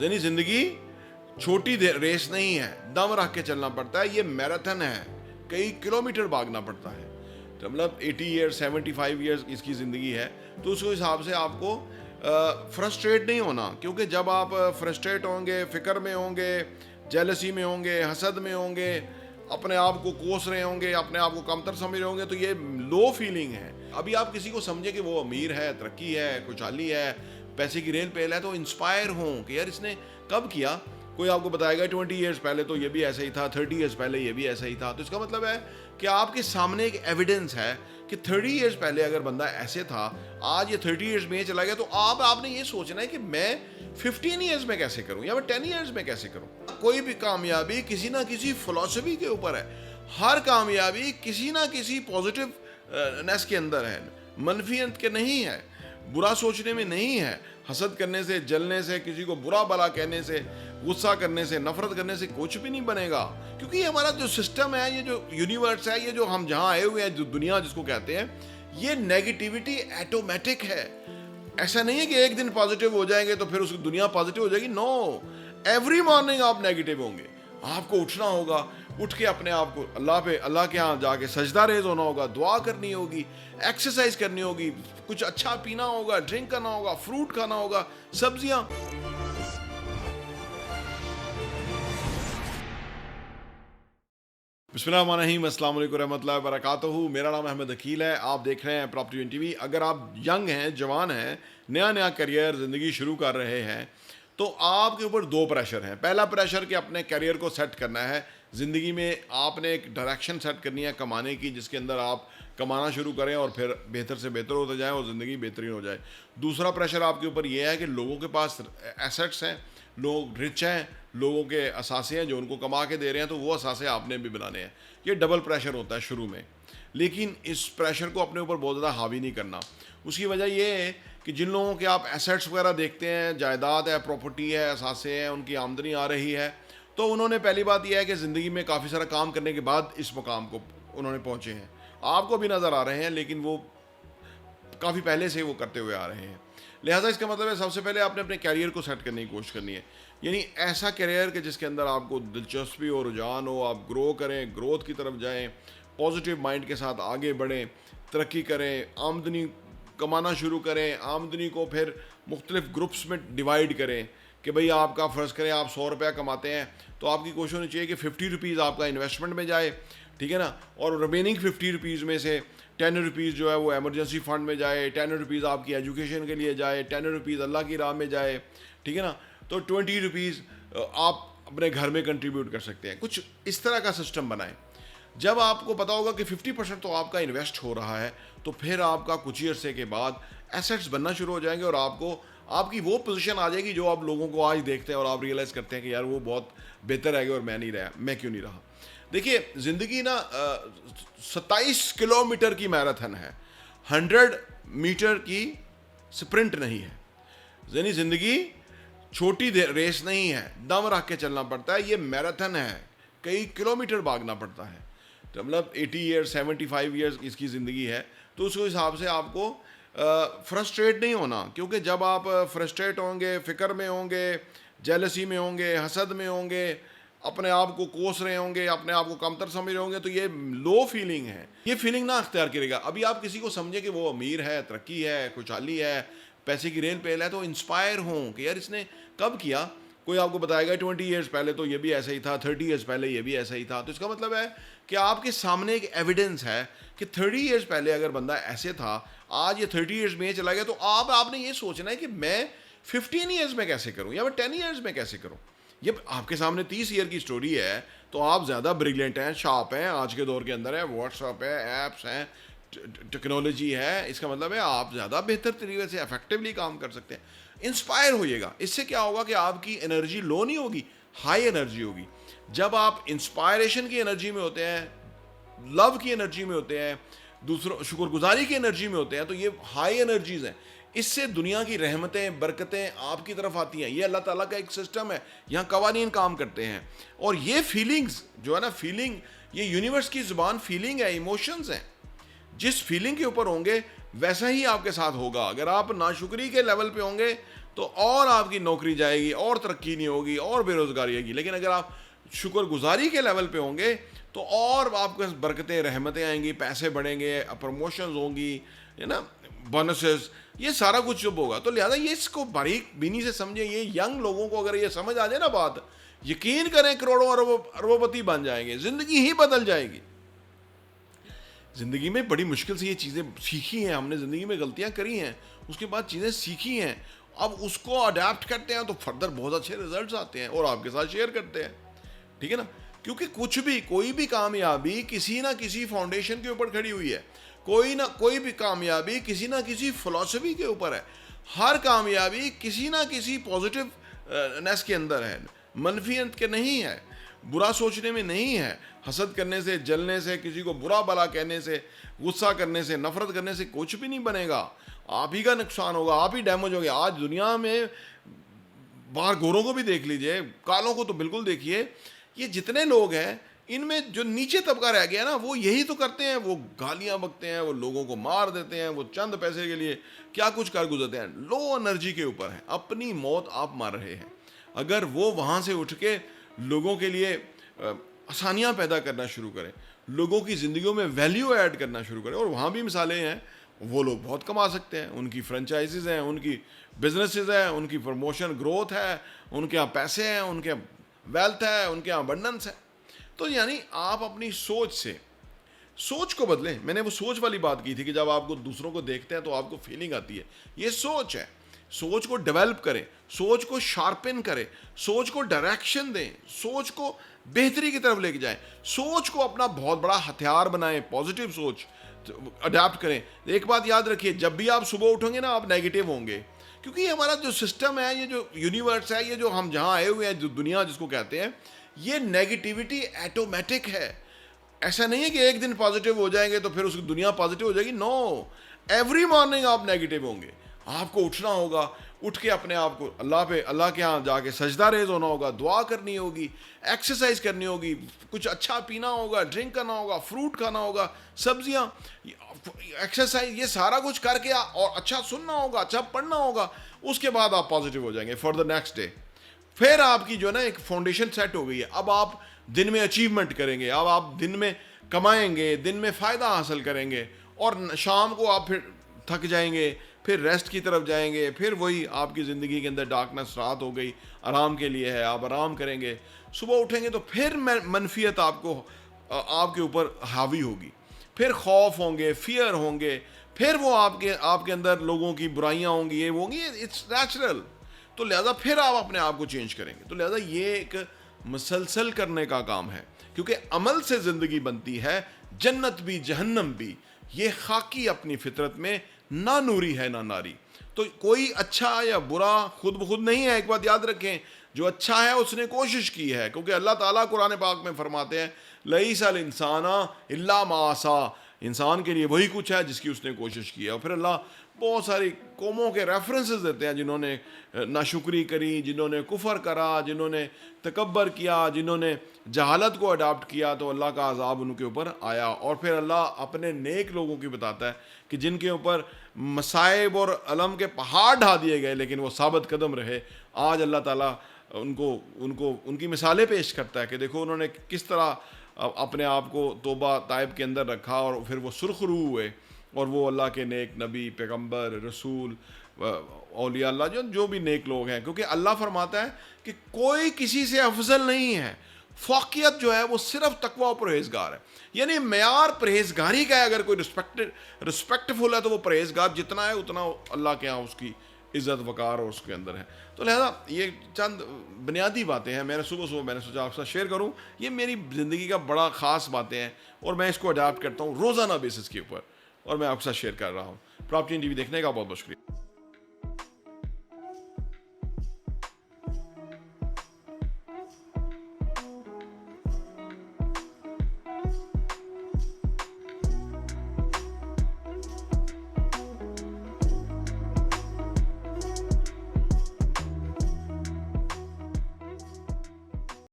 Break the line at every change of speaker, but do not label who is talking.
यानी जिंदगी छोटी रेस नहीं है, दम रख के चलना पड़ता है। ये मैराथन है, कई किलोमीटर भागना पड़ता है। तो मतलब 80 ईयर्स 75 ईयर्स इसकी ज़िंदगी है, तो उस हिसाब से आपको फ्रस्ट्रेट नहीं होना, क्योंकि जब आप फ्रस्ट्रेट होंगे, फ़िक्र में होंगे, जेलसी में होंगे, हसद में होंगे, अपने आप को कोस रहे होंगे, अपने आप को कमतर समझ रहे होंगे, तो ये लो फीलिंग है। अभी आप किसी को समझे कि वो अमीर है, तरक्की है, खुशहाली है, पैसे की रेल पेल है, तो इंस्पायर हों कि यार इसने कब किया। कोई आपको बताएगा 20 ईयर्स पहले तो ये भी ऐसा ही था, 30 ईयर्स पहले ये भी ऐसा ही था। तो इसका मतलब है कि आपके सामने एक एविडेंस है कि 30 ईयर्स पहले अगर बंदा ऐसे था, आज ये 30 ईयर्स में चला गया, तो आपने ये सोचना है कि मैं 15 ईयर्स में कैसे करूं या मैं 10 ईयर्स में कैसे करूं। कोई भी कामयाबी किसी ना किसी फिलॉसफी के ऊपर है। हर कामयाबी किसी ना किसी पॉजिटिव नेस के अंदर है, मनफियत के नहीं है, बुरा सोचने में नहीं है। हसद करने से, जलने से, किसी को बुरा भला कहने से, गुस्सा करने से, नफरत करने से कुछ भी नहीं बनेगा। क्योंकि ये हमारा जो सिस्टम है, ये जो यूनिवर्स है, ये जो हम जहाँ आए हुए हैं, जो दुनिया जिसको कहते हैं, ये नेगेटिविटी ऑटोमेटिक है। ऐसा नहीं है कि एक दिन पॉजिटिव हो जाएंगे तो फिर उसकी दुनिया पॉजिटिव हो जाएगी। नो, एवरी मॉर्निंग आप नेगेटिव होंगे। आपको उठना होगा, उठ के अपने आप को अल्लाह के यहाँ जाके सजदा रेज होना होगा, दुआ करनी होगी, एक्सरसाइज करनी होगी, कुछ अच्छा पीना होगा, ड्रिंक करना होगा, फ्रूट खाना होगा, सब्जियां। बिस्मिल्लाहिर्रहमानिर्रहीम, अस्सलाम वालेकुम रहमतुल्लाहि व बरकातहू। मेरा नाम अहमद अकील है, आप देख रहे हैं प्रॉपर्टी टीवी। अगर आप यंग हैं, जवान हैं, नया करियर ज़िंदगी शुरू कर रहे हैं, तो आपके ऊपर दो प्रेशर हैं। पहला प्रेशर कि अपने करियर को सेट करना है, ज़िंदगी में आपने एक डायरेक्शन सेट करनी है कमाने की, जिसके अंदर आप कमाना शुरू करें और फिर बेहतर से बेहतर होते जाएं और ज़िंदगी बेहतरीन हो जाए। दूसरा प्रेशर आपके ऊपर यह है कि लोगों के पास एसेट्स हैं, लोग रिच हैं, लोगों के असासे हैं जो उनको कमा के दे रहे हैं, तो वो असासे आपने भी बनाने हैं। ये डबल प्रेशर होता है शुरू में, लेकिन इस प्रेशर को अपने ऊपर बहुत ज़्यादा हावी नहीं करना। उसकी वजह ये है कि जिन लोगों के आप एसेट्स वगैरह देखते हैं, जायदाद है, प्रॉपर्टी है, असासे हैं, उनकी आमदनी आ रही है, तो उन्होंने पहली बात यह है कि ज़िंदगी में काफ़ी सारा काम करने के बाद इस मुकाम को उन्होंने पहुँचे हैं। आपको भी नज़र आ रहे हैं, लेकिन वो काफ़ी पहले से वो करते हुए आ रहे हैं। लिहाजा इसका मतलब है सबसे पहले आपने अपने कैरियर को सेट करने की कोशिश करनी है, यानी ऐसा कैरियर कि जिसके अंदर आपको दिलचस्पी और रुझान हो, आप ग्रो करें, ग्रोथ की तरफ जाएं, पॉजिटिव माइंड के साथ आगे बढ़ें, तरक्की करें, आमदनी कमाना शुरू करें, आमदनी को फिर मुख्तलिफ ग्रुप्स में डिवाइड करें कि भाई आपका फ़र्ज़ करें आप 100 रुपया कमाते हैं, तो आपकी कोशिश होनी चाहिए कि 50 रुपीज़ आपका इन्वेस्टमेंट में जाए, ठीक है ना, और रिमेनिंग 50 रुपीज़ में से 10 रुपीज़ जो है वो एमरजेंसी फ़ंड में जाए, 10 रुपीज़ आपकी एजुकेशन के लिए जाए, 10 रुपीज़ अल्लाह की राह में जाए, ठीक है ना, तो 20 रुपीज़ आप अपने घर में कंट्रीब्यूट कर सकते हैं। कुछ इस तरह का सिस्टम बनाएं। जब आपको पता होगा कि 50% तो आपका इन्वेस्ट हो रहा है, तो फिर आपका कुछ ही अरसे के बाद एसेट्स बनना शुरू हो जाएंगे और आपकी वो पोजीशन आ जाएगी जो आप लोगों को आज देखते हैं और आप रियलाइज़ करते हैं कि यार वो बहुत बेहतर है और मैं नहीं रहा, मैं क्यों नहीं रहा। देखिए, ज़िंदगी ना 27 किलोमीटर की मैराथन है, 100 मीटर की स्प्रिंट नहीं है। यानी ज़िंदगी छोटी रेस नहीं है, दम रख के चलना पड़ता है। ये मैराथन है, कई किलोमीटर भागना पड़ता है। तो मतलब 80 ईयर्स 75 ईयर्स इसकी ज़िंदगी है, तो उस हिसाब से आपको फ्रस्ट्रेट नहीं होना, क्योंकि जब आप फ्रस्ट्रेट होंगे, फ़िक्र में होंगे, जेलसी में होंगे, हसद में होंगे, अपने आप को कोस रहे होंगे, अपने आप को कमतर समझ रहे होंगे, तो ये लो फीलिंग है। ये फीलिंग ना अख्तियार करेगा। अभी आप किसी को समझे कि वो अमीर है, तरक्की है, खुशहाली है, पैसे की रेल पेल है, तो इंस्पायर हों कि यार इसने कब किया। कोई आपको बताएगा 20 ईयर्स पहले तो ये भी ऐसा ही था, 30 ईयर्स पहले ये भी ऐसा ही था। तो इसका मतलब है कि आपके सामने एक एविडेंस है कि 30 ईयर्स पहले अगर बंदा ऐसे था, आज ये 30 ईयर्स में चला गया, तो आपने ये सोचना है कि मैं 15 ईयर्स में कैसे करूं या मैं 10 ईयर्स में कैसे करूं। ये आपके सामने 30 ईयर की स्टोरी है, तो आप ज़्यादा ब्रिलियंट हैं, शार्प हैं, आज के दौर के अंदर है, व्हाट्सअप है, ऐप्स हैं, टेक्नोलॉजी है। इसका मतलब है आप ज़्यादा बेहतर तरीके से इफेक्टिवली काम कर सकते हैं। इंस्पायर होइएगा। इससे क्या होगा कि आपकी एनर्जी लो नहीं होगी, हाई एनर्जी होगी। जब आप इंस्पायरेशन की एनर्जी में होते हैं, लव की एनर्जी में होते हैं, दूसरों शुक्रगुजारी की एनर्जी में होते हैं, तो ये हाई एनर्जीज हैं। इससे दुनिया की रहमतें, बरकतें आपकी तरफ आती हैं। ये अल्लाह ताला का एक सिस्टम है, यहाँ कवानीन काम करते हैं। और ये फीलिंग्स जो है ना, फीलिंग, ये यूनिवर्स की ज़ुबान फीलिंग है, इमोशंस हैं। जिस फीलिंग के ऊपर होंगे वैसा ही आपके साथ होगा। अगर आप नाशुक्री के लेवल पे होंगे तो और आपकी नौकरी जाएगी, और तरक्की नहीं होगी, और बेरोज़गारी आएगी। लेकिन अगर आप शुक्रगुजारी के लेवल पे होंगे तो और आपके पास बरकतें, रहमतें आएंगी, पैसे बढ़ेंगे, प्रमोशंस होंगी, है ना, बोनसेस, ये सारा कुछ जब होगा। तो लिहाजा ये इसको बारीक बीनी से समझे। ये यंग लोगों को अगर ये समझ आ जाए ना बात, यकीन करें करोड़ों अरबोपति बन जाएंगे, ज़िंदगी ही बदल जाएगी। ज़िंदगी में बड़ी मुश्किल से ये चीज़ें सीखी हैं हमने, ज़िंदगी में गलतियाँ करी हैं, उसके बाद चीज़ें सीखी हैं, अब उसको अडेप्ट करते हैं तो फर्दर बहुत अच्छे रिजल्ट्स आते हैं और आपके साथ शेयर करते हैं, ठीक है ना। क्योंकि कुछ भी, कोई भी कामयाबी किसी ना किसी फाउंडेशन के ऊपर खड़ी हुई है, कोई भी कामयाबी किसी ना किसी फिलॉसफी के ऊपर है। हर कामयाबी किसी ना किसी पॉजिटिव नेस के अंदर है, मनफियत के नहीं है, बुरा सोचने में नहीं है, हसद करने से, जलने से, किसी को बुरा भला कहने से, गुस्सा करने से, नफरत करने से कुछ भी नहीं बनेगा। आप ही का नुकसान होगा, आप ही डैमेज होंगे। आज दुनिया में बाहर गोरों को भी देख लीजिए, कालों को तो बिल्कुल देखिए, ये जितने लोग हैं इनमें जो नीचे तबका रह गया ना, वो यही तो करते हैं, वो गालियां बकते हैं, वो लोगों को मार देते हैं, वो चंद पैसे के लिए क्या कुछ कर गुजरते हैं। लो एनर्जी के ऊपर है, अपनी मौत आप मार रहे हैं। अगर वो वहाँ से उठ के लोगों के लिए आसानियाँ पैदा करना शुरू करें, लोगों की ज़िंदगियों में वैल्यू ऐड करना शुरू करें, और वहाँ भी मिसालें हैं, वो लोग बहुत कमा सकते हैं, उनकी फ्रेंचाइजीज़ हैं, उनकी बिजनेसेस हैं, उनकी प्रमोशन ग्रोथ है, उनके यहाँ पैसे हैं, उनके वेल्थ है, उनके यहाँ अबंडेंस है। तो यानी आप अपनी सोच को बदलें। मैंने वो सोच वाली बात की थी कि जब आपको दूसरों को देखते हैं तो आपको फीलिंग आती है, ये सोच है। सोच को डेवलप करें, सोच को शार्पन करें, सोच को डायरेक्शन दें, सोच को बेहतरी की तरफ लेके जाएं, सोच को अपना बहुत बड़ा हथियार बनाएं, पॉजिटिव सोच अडैप्ट करें। एक बात याद रखिए, जब भी आप सुबह उठोगे ना, आप नेगेटिव होंगे, क्योंकि हमारा जो सिस्टम है, ये जो यूनिवर्स है, ये जो हम जहाँ आए हुए हैं, जो दुनिया जिसको कहते हैं, ये नेगेटिविटी ऑटोमेटिक है। ऐसा नहीं है कि एक दिन पॉजिटिव हो जाएंगे तो फिर उसकी दुनिया पॉजिटिव हो जाएगी। नो, एवरी मॉर्निंग आप नेगेटिव होंगे। आपको उठना होगा, उठ के अपने आप को अल्लाह के यहाँ जाके सजदा रेज होना होगा, दुआ करनी होगी, एक्सरसाइज करनी होगी, कुछ अच्छा पीना होगा, ड्रिंक करना होगा, फ्रूट खाना होगा, सब्जियाँ, एक्सरसाइज, ये सारा कुछ करके और अच्छा सुनना होगा, अच्छा पढ़ना होगा, उसके बाद आप पॉजिटिव हो जाएंगे फॉर द नेक्स्ट डे। फिर आपकी जो ना एक फाउंडेशन सेट हो गई है। अब आप दिन में अचीवमेंट करेंगे, अब आप दिन में कमाएंगे, दिन में फ़ायदा हासिल करेंगे, और शाम को आप फिर थक जाएंगे, फिर रेस्ट की तरफ जाएंगे, फिर वही आपकी ज़िंदगी के अंदर डार्कनेस रात हो गई, आराम के लिए है, आप आराम करेंगे। सुबह उठेंगे तो फिर मनफियत आपके ऊपर हावी होगी, फिर खौफ होंगे, फियर होंगे, फिर वो आपके अंदर लोगों की बुराइयां होंगी, ये होंगी, इट्स नेचुरल। तो लिहाजा फिर आप अपने आप को चेंज करेंगे। तो लिहाजा ये एक मुसलसल करने का काम है, क्योंकि अमल से ज़िंदगी बनती है, जन्नत भी जहन्नम भी। ये खाकी अपनी फितरत में ना नूरी है ना नारी। तो कोई अच्छा या बुरा खुद ब खुद नहीं है। एक बात याद रखें, जो अच्छा है उसने कोशिश की है, क्योंकि अल्लाह ताला कुरान पाक में फरमाते हैं, लईसल इंसाना इल्ला मासा, इंसान के लिए वही कुछ है जिसकी उसने कोशिश की है। और फिर अल्लाह बहुत सारी कौमों के रेफरेंसेस देते हैं, जिन्होंने नाशुक्री करी, जिन्होंने कुफर करा, जिन्होंने तकब्बर किया, जिन्होंने जहालत को अडाप्ट किया, तो अल्लाह का अजाब उनके ऊपर आया। और फिर अल्लाह अपने नेक लोगों की बताता है कि जिनके ऊपर मसाइब और अलम के पहाड़ ढा दिए गए लेकिन वो साबित कदम रहे, आज अल्लाह ताला उनकी मिसालें पेश करता है कि देखो उन्होंने किस तरह अपने आप को तौबा ताइब के अंदर रखा और फिर वो सुरखरू हुए, और वो अल्लाह के नेक नबी, पैगंबर, रसूल, औलिया अल्लाह जो भी नेक लोग हैं। क्योंकि अल्लाह फरमाता है कि कोई किसी से अफजल नहीं है, फ़ौक़ियत जो है वो सिर्फ तकवा और परहेज़गार है। यानी मेयार परहेज़गारी का है। अगर कोई रिस्पेक्टफुल है तो वो परहेज़गार जितना है उतना अल्लाह के यहाँ उसकी इज़्ज़त वक़ार और उसके अंदर है। तो लिहाजा ये चंद बुनियादी बातें हैं, मैंने सुबह मैंने सोचा आपसे शेयर करूँ। ये मेरी ज़िंदगी का बड़ा ख़ास बातें हैं और मैं इसको अडैप्ट करता हूँ रोज़ाना बेसिस के ऊपर, और मैं आपके साथ शेयर कर रहा हूँ। प्रॉपर्टी टीवी देखने का बहुत बहुत शुक्रिया।